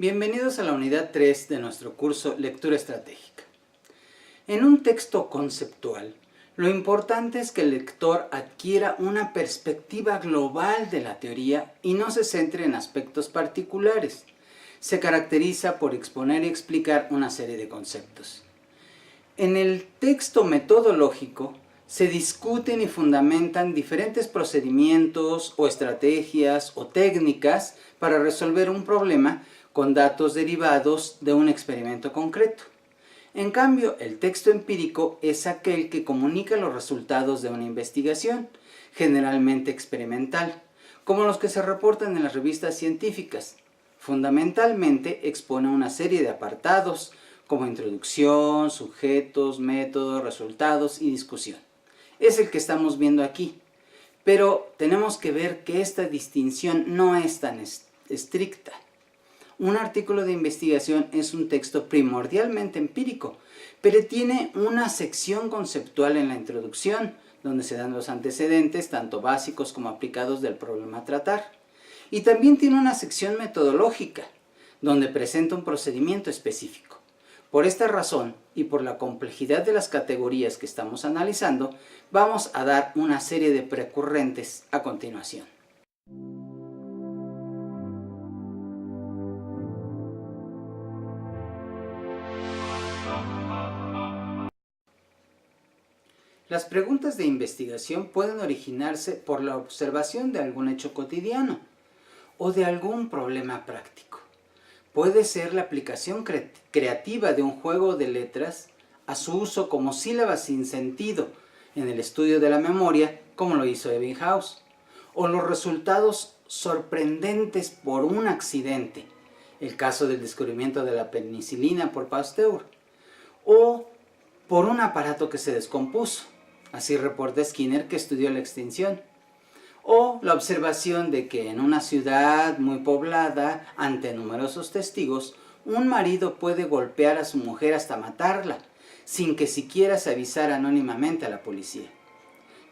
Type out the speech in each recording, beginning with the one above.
Bienvenidos a la unidad 3 de nuestro curso Lectura Estratégica. En un texto conceptual, lo importante es que el lector adquiera una perspectiva global de la teoría y no se centre en aspectos particulares. Se caracteriza por exponer y explicar una serie de conceptos. En el texto metodológico se discuten y fundamentan diferentes procedimientos o estrategias o técnicas para resolver un problema con datos derivados de un experimento concreto. En cambio, el texto empírico es aquel que comunica los resultados de una investigación, generalmente experimental, como los que se reportan en las revistas científicas. Fundamentalmente expone una serie de apartados, como introducción, sujetos, métodos, resultados y discusión. Es el que estamos viendo aquí, pero tenemos que ver que esta distinción no es tan estricta. Un artículo de investigación es un texto primordialmente empírico, pero tiene una sección conceptual en la introducción, donde se dan los antecedentes, tanto básicos como aplicados del problema a tratar. Y también tiene una sección metodológica, donde presenta un procedimiento específico. Por esta razón, y por la complejidad de las categorías que estamos analizando, vamos a dar una serie de precurrentes a continuación. Las preguntas de investigación pueden originarse por la observación de algún hecho cotidiano o de algún problema práctico. Puede ser la aplicación creativa de un juego de letras a su uso como sílabas sin sentido en el estudio de la memoria, como lo hizo Ebbinghaus, o los resultados sorprendentes por un accidente, el caso del descubrimiento de la penicilina por Pasteur, o por un aparato que se descompuso, así reporta Skinner, que estudió la extinción, o la observación de que en una ciudad muy poblada, ante numerosos testigos, un marido puede golpear a su mujer hasta matarla, sin que siquiera se avisara anónimamente a la policía.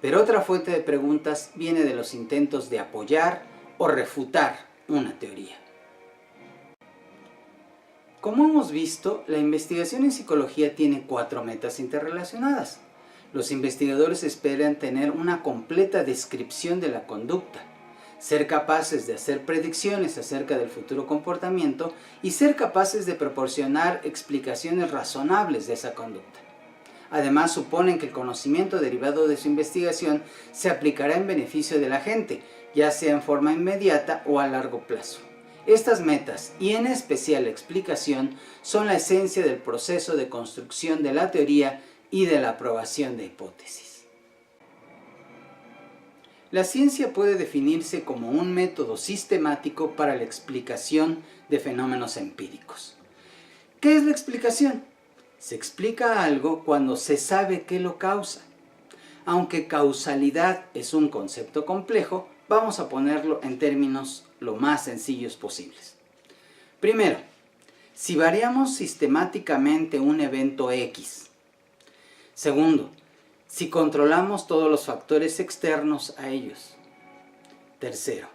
Pero otra fuente de preguntas viene de los intentos de apoyar o refutar una teoría. Como hemos visto, la investigación en psicología tiene 4 metas interrelacionadas. Los investigadores esperan tener una completa descripción de la conducta, ser capaces de hacer predicciones acerca del futuro comportamiento y ser capaces de proporcionar explicaciones razonables de esa conducta. Además, suponen que el conocimiento derivado de su investigación se aplicará en beneficio de la gente, ya sea en forma inmediata o a largo plazo. Estas metas, y en especial la explicación, son la esencia del proceso de construcción de la teoría y de la aprobación de hipótesis. La ciencia puede definirse como un método sistemático para la explicación de fenómenos empíricos. ¿Qué es la explicación? Se explica algo cuando se sabe qué lo causa. Aunque causalidad es un concepto complejo, vamos a ponerlo en términos lo más sencillos posibles. Primero, si variamos sistemáticamente un evento X. Segundo, si controlamos todos los factores externos a ellos. Tercero,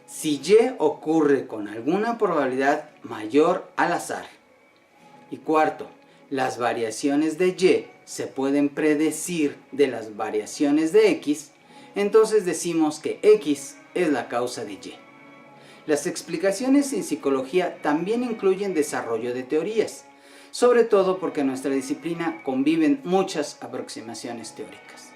si Y ocurre con alguna probabilidad mayor al azar. Y cuarto, las variaciones de Y se pueden predecir de las variaciones de X, entonces decimos que X es la causa de Y. Las explicaciones en psicología también incluyen desarrollo de teorías, sobre todo porque en nuestra disciplina conviven muchas aproximaciones teóricas.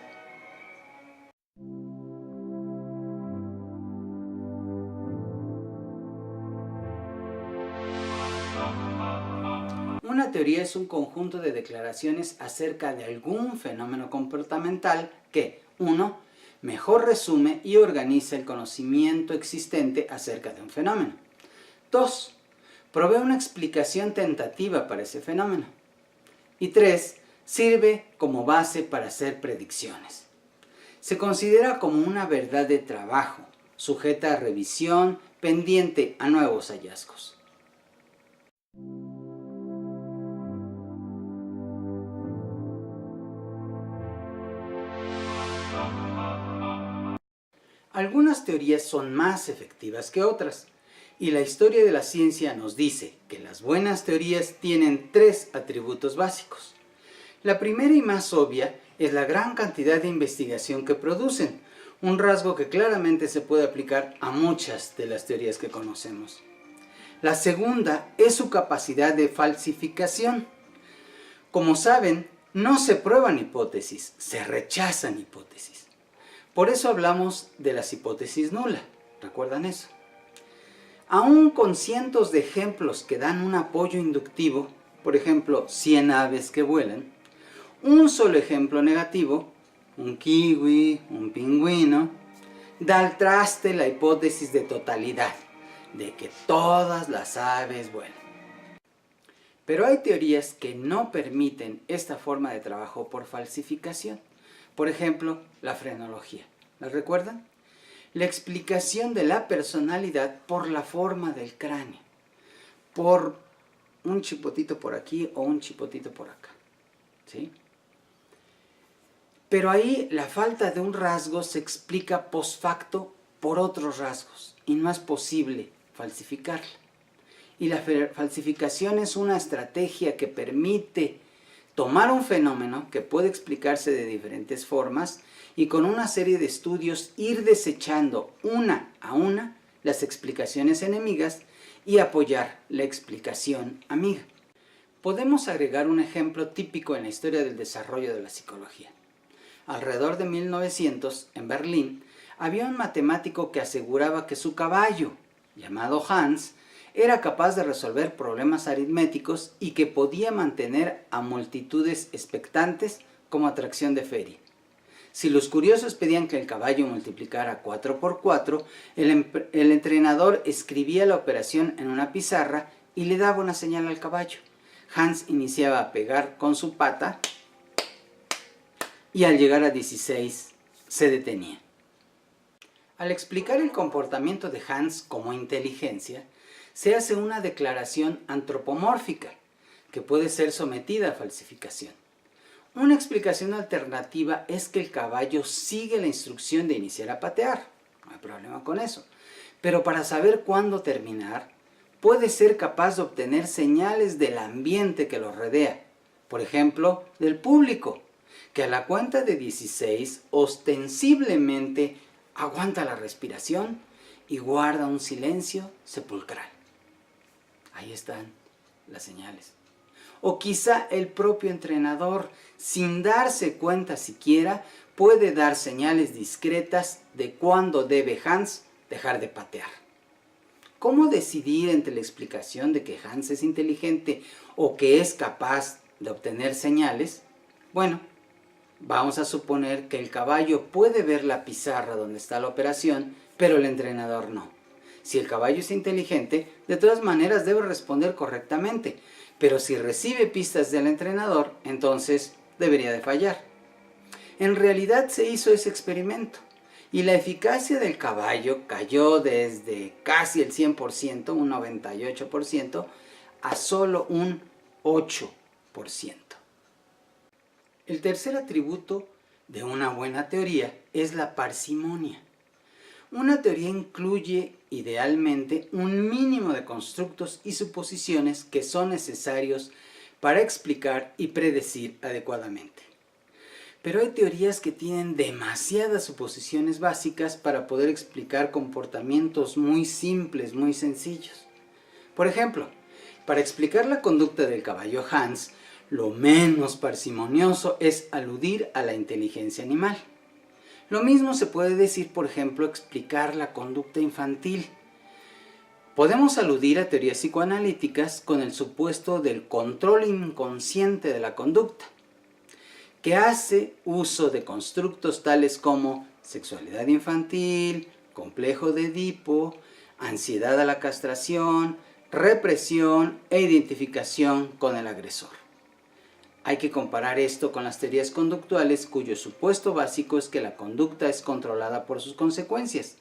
Una teoría es un conjunto de declaraciones acerca de algún fenómeno comportamental que, 1. Mejor resume y organiza el conocimiento existente acerca de un fenómeno. 2. Provee una explicación tentativa para ese fenómeno. Y 3. Sirve como base para hacer predicciones. Se considera como una verdad de trabajo, sujeta a revisión, pendiente a nuevos hallazgos. Algunas teorías son más efectivas que otras. Y la historia de la ciencia nos dice que las buenas teorías tienen 3 atributos básicos. La primera y más obvia es la gran cantidad de investigación que producen, un rasgo que claramente se puede aplicar a muchas de las teorías que conocemos. La segunda es su capacidad de falsificación. Como saben, no se prueban hipótesis, se rechazan hipótesis. Por eso hablamos de las hipótesis nulas. ¿Recuerdan eso? Aún con cientos de ejemplos que dan un apoyo inductivo, por ejemplo, 100 aves que vuelan, un solo ejemplo negativo, un kiwi, un pingüino, da al traste la hipótesis de totalidad, de que todas las aves vuelan. Pero hay teorías que no permiten esta forma de trabajo por falsificación. Por ejemplo, la frenología. ¿La recuerdan? La explicación de la personalidad por la forma del cráneo, por un chipotito por aquí o un chipotito por acá, ¿sí? Pero ahí la falta de un rasgo se explica post facto por otros rasgos y no es posible falsificarla. Y la falsificación es una estrategia que permite tomar un fenómeno que puede explicarse de diferentes formas y con una serie de estudios ir desechando una a una las explicaciones enemigas y apoyar la explicación amiga. Podemos agregar un ejemplo típico en la historia del desarrollo de la psicología. Alrededor de 1900, en Berlín, había un matemático que aseguraba que su caballo, llamado Hans, era capaz de resolver problemas aritméticos y que podía mantener a multitudes expectantes como atracción de feria. Si los curiosos pedían que el caballo multiplicara 4 por 4, el entrenador escribía la operación en una pizarra y le daba una señal al caballo. Hans iniciaba a pegar con su pata y al llegar a 16 se detenía. Al explicar el comportamiento de Hans como inteligencia, se hace una declaración antropomórfica que puede ser sometida a falsificación. Una explicación alternativa es que el caballo sigue la instrucción de iniciar a patear. No hay problema con eso. Pero para saber cuándo terminar, puede ser capaz de obtener señales del ambiente que lo rodea. Por ejemplo, del público, que a la cuenta de 16 ostensiblemente aguanta la respiración y guarda un silencio sepulcral. Ahí están las señales. O quizá el propio entrenador, sin darse cuenta siquiera, puede dar señales discretas de cuándo debe Hans dejar de patear. ¿Cómo decidir entre la explicación de que Hans es inteligente o que es capaz de obtener señales? Bueno, vamos a suponer que el caballo puede ver la pizarra donde está la operación, pero el entrenador no. Si el caballo es inteligente, de todas maneras debe responder correctamente, pero si recibe pistas del entrenador, entonces debería de fallar. En realidad se hizo ese experimento y la eficacia del caballo cayó desde casi el 100%, un 98%, a solo un 8%. El tercer atributo de una buena teoría es la parsimonia. Una teoría incluye, idealmente, un mínimo de constructos y suposiciones que son necesarios para explicar y predecir adecuadamente. Pero hay teorías que tienen demasiadas suposiciones básicas para poder explicar comportamientos muy simples, muy sencillos. Por ejemplo, para explicar la conducta del caballo Hans, lo menos parsimonioso es aludir a la inteligencia animal. Lo mismo se puede decir, por ejemplo, explicar la conducta infantil. Podemos aludir a teorías psicoanalíticas con el supuesto del control inconsciente de la conducta, que hace uso de constructos tales como sexualidad infantil, complejo de Edipo, ansiedad a la castración, represión e identificación con el agresor. Hay que comparar esto con las teorías conductuales cuyo supuesto básico es que la conducta es controlada por sus consecuencias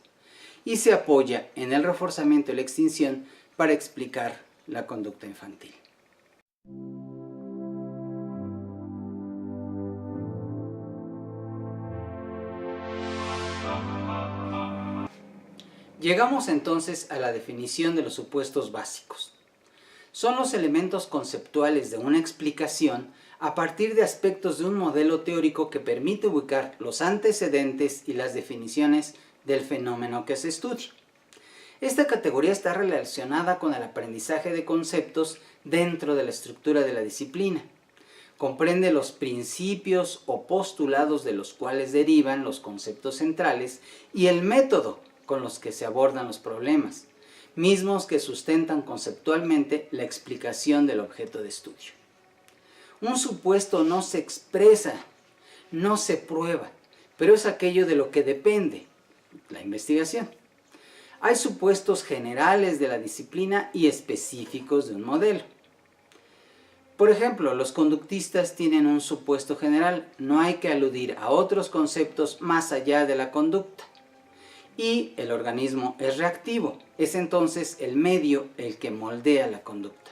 y se apoya en el reforzamiento y la extinción para explicar la conducta infantil. Llegamos entonces a la definición de los supuestos básicos. Son los elementos conceptuales de una explicación a partir de aspectos de un modelo teórico que permite ubicar los antecedentes y las definiciones del fenómeno que se estudia. Esta categoría está relacionada con el aprendizaje de conceptos dentro de la estructura de la disciplina. Comprende los principios o postulados de los cuales derivan los conceptos centrales y el método con los que se abordan los problemas, mismos que sustentan conceptualmente la explicación del objeto de estudio. Un supuesto no se expresa, no se prueba, pero es aquello de lo que depende la investigación. Hay supuestos generales de la disciplina y específicos de un modelo. Por ejemplo, los conductistas tienen un supuesto general: no hay que aludir a otros conceptos más allá de la conducta. Y el organismo es reactivo, es entonces el medio el que moldea la conducta.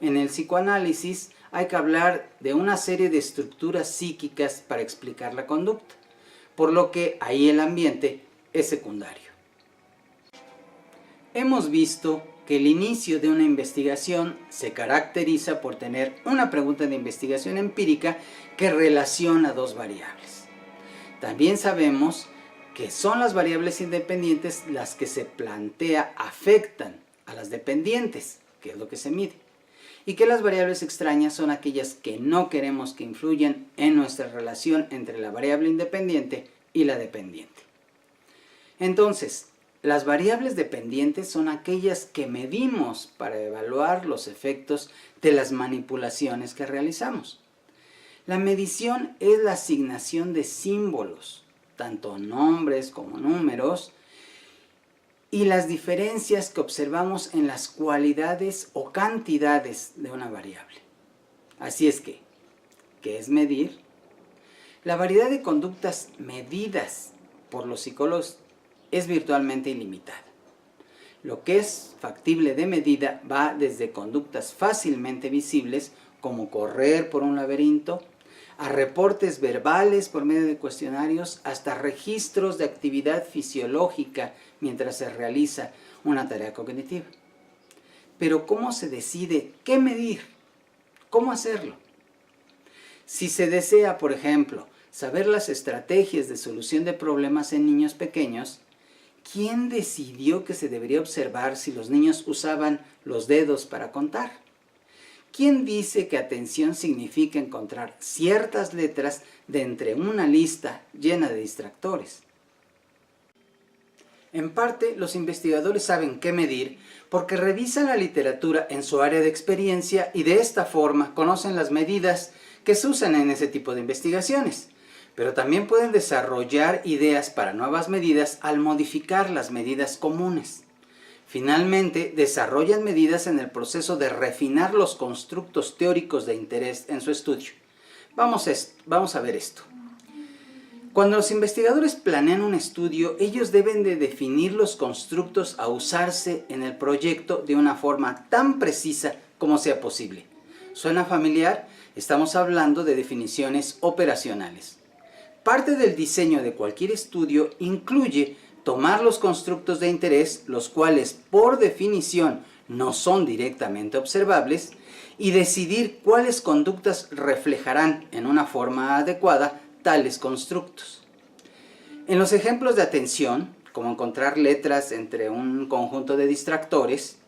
En el psicoanálisis hay que hablar de una serie de estructuras psíquicas para explicar la conducta, por lo que ahí el ambiente es secundario. Hemos visto que el inicio de una investigación se caracteriza por tener una pregunta de investigación empírica que relaciona dos variables. También sabemos que son las variables independientes las que se plantea afectan a las dependientes, que es lo que se mide, y que las variables extrañas son aquellas que no queremos que influyan en nuestra relación entre la variable independiente y la dependiente. Entonces, las variables dependientes son aquellas que medimos para evaluar los efectos de las manipulaciones que realizamos. La medición es la asignación de símbolos, tanto nombres como números, y las diferencias que observamos en las cualidades o cantidades de una variable. Así es que, ¿qué es medir? La variedad de conductas medidas por los psicólogos es virtualmente ilimitada. Lo que es factible de medida va desde conductas fácilmente visibles, como correr por un laberinto, a reportes verbales por medio de cuestionarios, hasta registros de actividad fisiológica mientras se realiza una tarea cognitiva. Pero ¿cómo se decide qué medir? ¿Cómo hacerlo? Si se desea, por ejemplo, saber las estrategias de solución de problemas en niños pequeños, ¿quién decidió que se debería observar si los niños usaban los dedos para contar? ¿Quién dice que atención significa encontrar ciertas letras de entre una lista llena de distractores? En parte, los investigadores saben qué medir porque revisan la literatura en su área de experiencia y de esta forma conocen las medidas que se usan en ese tipo de investigaciones. Pero también pueden desarrollar ideas para nuevas medidas al modificar las medidas comunes. Finalmente, desarrollan medidas en el proceso de refinar los constructos teóricos de interés en su estudio. Vamos a ver esto. Cuando los investigadores planean un estudio, ellos deben de definir los constructos a usarse en el proyecto de una forma tan precisa como sea posible. ¿Suena familiar? Estamos hablando de definiciones operacionales. Parte del diseño de cualquier estudio incluye tomar los constructos de interés, los cuales por definición no son directamente observables, y decidir cuáles conductas reflejarán en una forma adecuada tales constructos. En los ejemplos de atención, como encontrar letras entre un conjunto de distractores,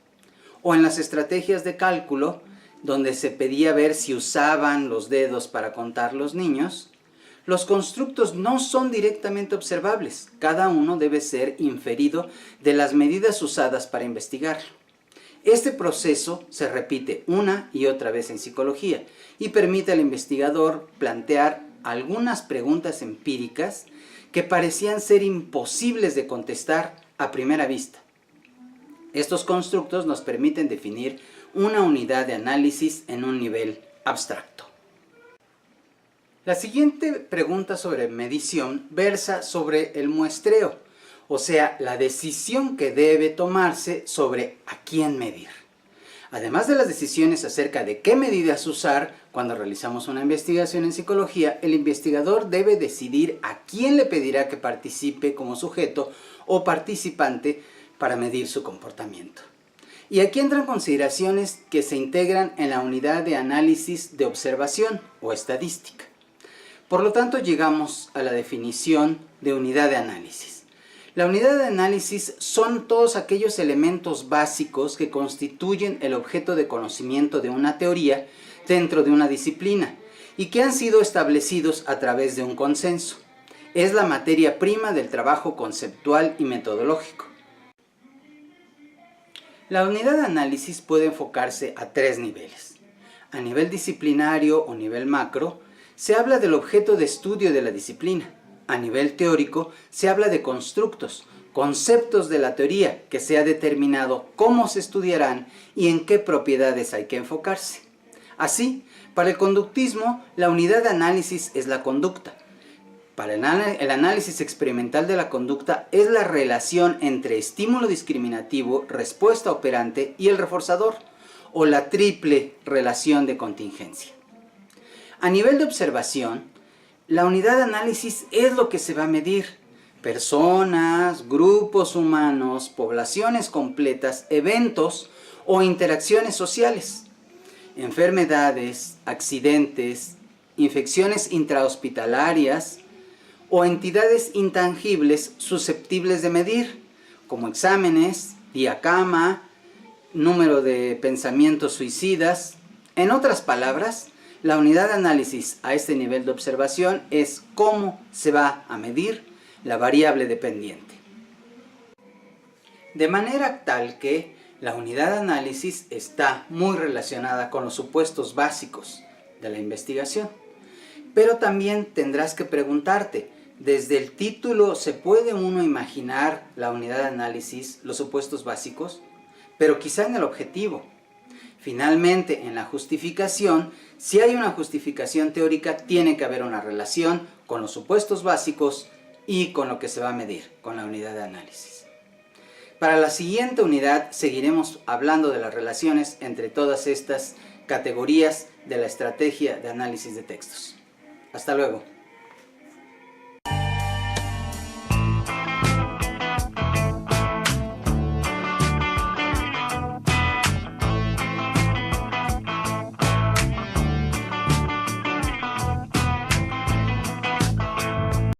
o en las estrategias de cálculo, donde se pedía ver si usaban los dedos para contar los niños, los constructos no son directamente observables, cada uno debe ser inferido de las medidas usadas para investigarlo. Este proceso se repite una y otra vez en psicología y permite al investigador plantear algunas preguntas empíricas que parecían ser imposibles de contestar a primera vista. Estos constructos nos permiten definir una unidad de análisis en un nivel abstracto. La siguiente pregunta sobre medición versa sobre el muestreo, o sea, la decisión que debe tomarse sobre a quién medir. Además de las decisiones acerca de qué medidas usar cuando realizamos una investigación en psicología, el investigador debe decidir a quién le pedirá que participe como sujeto o participante para medir su comportamiento. Y aquí entran consideraciones que se integran en la unidad de análisis de observación o estadística. Por lo tanto, llegamos a la definición de unidad de análisis. La unidad de análisis son todos aquellos elementos básicos que constituyen el objeto de conocimiento de una teoría dentro de una disciplina y que han sido establecidos a través de un consenso. Es la materia prima del trabajo conceptual y metodológico. La unidad de análisis puede enfocarse a tres niveles. A nivel disciplinario o nivel macro, se habla del objeto de estudio de la disciplina. A nivel teórico, se habla de constructos, conceptos de la teoría que se ha determinado cómo se estudiarán y en qué propiedades hay que enfocarse. Así, para el conductismo, la unidad de análisis es la conducta. Para el análisis experimental de la conducta es la relación entre estímulo discriminativo, respuesta operante y el reforzador, o la triple relación de contingencia. A nivel de observación, la unidad de análisis es lo que se va a medir. Personas, grupos humanos, poblaciones completas, eventos o interacciones sociales. Enfermedades, accidentes, infecciones intrahospitalarias o entidades intangibles susceptibles de medir, como exámenes, día-cama, número de pensamientos suicidas. En otras palabras, la unidad de análisis a este nivel de observación es cómo se va a medir la variable dependiente. De manera tal que la unidad de análisis está muy relacionada con los supuestos básicos de la investigación. Pero también tendrás que preguntarte, desde el título, ¿se puede uno imaginar la unidad de análisis, los supuestos básicos? Pero quizá en el objetivo. Finalmente, en la justificación, si hay una justificación teórica, tiene que haber una relación con los supuestos básicos y con lo que se va a medir, con la unidad de análisis. Para la siguiente unidad seguiremos hablando de las relaciones entre todas estas categorías de la estrategia de análisis de textos. Hasta luego.